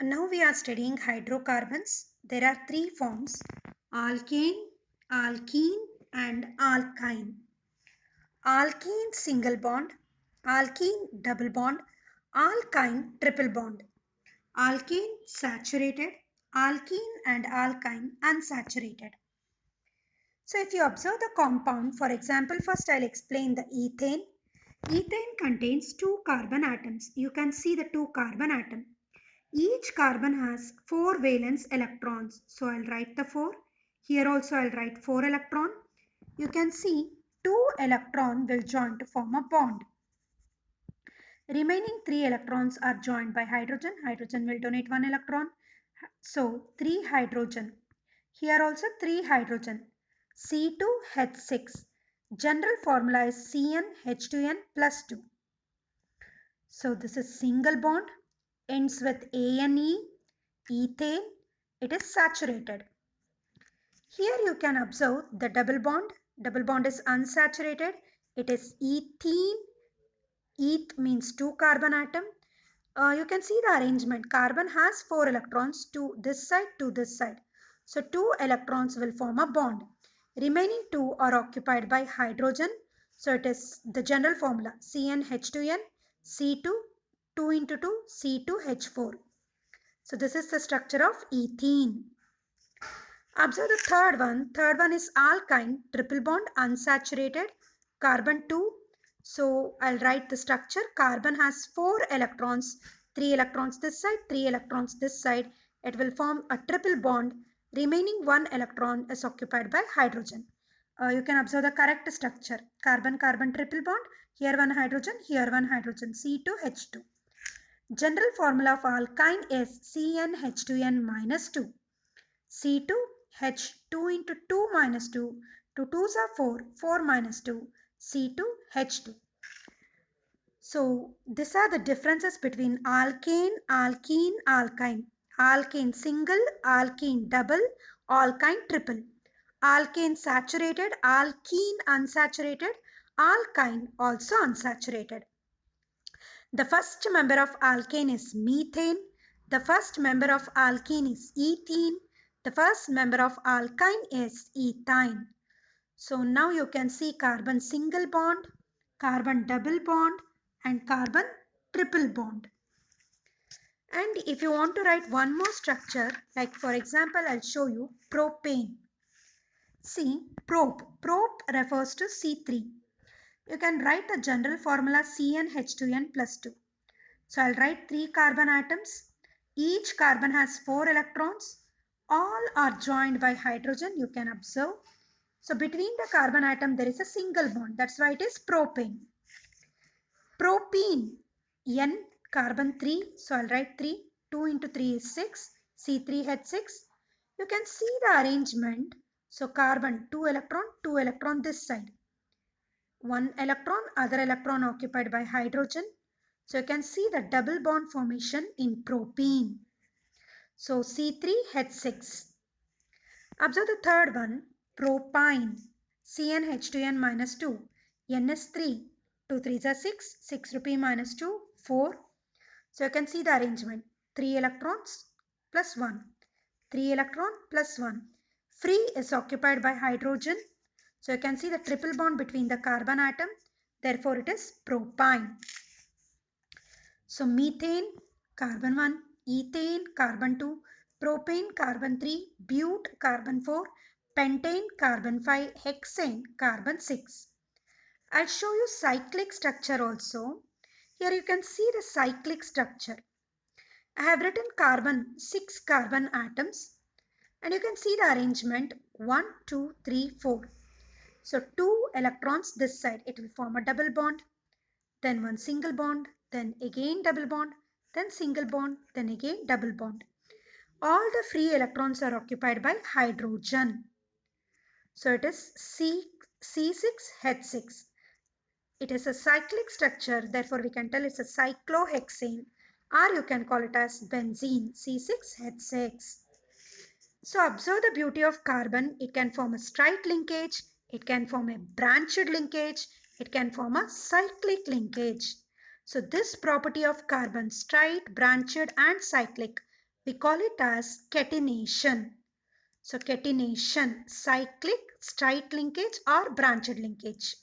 Now we are studying hydrocarbons. There are three forms: alkane, alkene and alkyne. Alkene single bond, alkene double bond, alkyne triple bond. Alkane saturated, alkene and alkyne unsaturated. So if you observe the compound, for example, first I'll explain the ethane. Ethane contains two carbon atoms. You can see the two carbon atoms. Each carbon has 4 valence electrons. So I'll write the 4. Here also I'll write 4 electron. You can see 2 electron will join to form a bond. Remaining 3 electrons are joined by hydrogen. Hydrogen will donate 1 electron. So 3 hydrogen. Here also 3 hydrogen. C2H6. General formula is CnH2n plus 2. So this is single bond, ends with ANE, ethane. It is saturated. Here you can observe the double bond. Double bond is unsaturated. It is ethene. Eth means 2 carbon atom. You can see the arrangement. Carbon has 4 electrons to this side, to this side. So 2 electrons will form a bond. Remaining 2 are occupied by hydrogen. So it is the general formula CnH2n, C2, 2 into 2, C2H4. So this is the structure of ethene. Observe the third one. Third one is alkyne, triple bond, unsaturated, carbon 2. So I'll write the structure. Carbon has 4 electrons, 3 electrons this side, 3 electrons this side. It will form a triple bond. Remaining 1 electron is occupied by hydrogen. You can observe the correct structure. Carbon-carbon triple bond. Here one hydrogen, here one hydrogen, C2H2. General formula of alkyne is CnH2n minus 2. C2H2 into 2 minus 2. 2 2s are 4. 4 minus 2. C2H2. So these are the differences between alkane, alkene, alkyne. Alkane single, alkene double, alkyne triple. Alkane saturated, alkene unsaturated, alkyne also unsaturated. The first member of alkane is methane. The first member of alkene is ethene. The first member of alkyne is ethyne. So now you can see carbon single bond, carbon double bond and carbon triple bond. And if you want to write one more structure, like for example, I'll show you propane. See, prop refers to C3. You can write the general formula CnH2n plus 2. So I'll write 3 carbon atoms. Each carbon has 4 electrons. All are joined by hydrogen, you can observe. So between the carbon atom there is a single bond. That's why it is propane. Propene, N carbon 3. So I'll write 3. 2 into 3 is 6. C3H6. You can see the arrangement. So carbon 2 electron this side. 1 electron, other electron occupied by hydrogen. So you can see the double bond formation in propene. So C3H6. Observe the third one, propyne. CnH2n minus 2. N is 3. 2 3s are 6. 6 rupee minus 2, 4. So you can see the arrangement. 3 electrons plus 1. 3 electron plus 1. Free is occupied by hydrogen. So you can see the triple bond between the carbon atom. Therefore it is propyne. So methane, carbon 1, ethane, carbon 2, propane, carbon 3, bute, carbon 4, pentane, carbon 5, hexane, carbon 6. I'll show you cyclic structure also. Here you can see the cyclic structure. I have written carbon, 6 carbon atoms, and you can see the arrangement 1, 2, 3, 4. So 2 electrons this side, it will form a double bond, then one single bond, then again double bond, then single bond, then again double bond. All the free electrons are occupied by hydrogen. So it is C6H6. It is a cyclic structure, therefore we can tell it's a cyclohexane, or you can call it as benzene, C6H6. So observe the beauty of carbon. It can form a straight linkage, it can form a branched linkage, it can form a cyclic linkage. So this property of carbon, straight, branched and cyclic, We call it as catenation. So catenation, cyclic, straight linkage or branched linkage.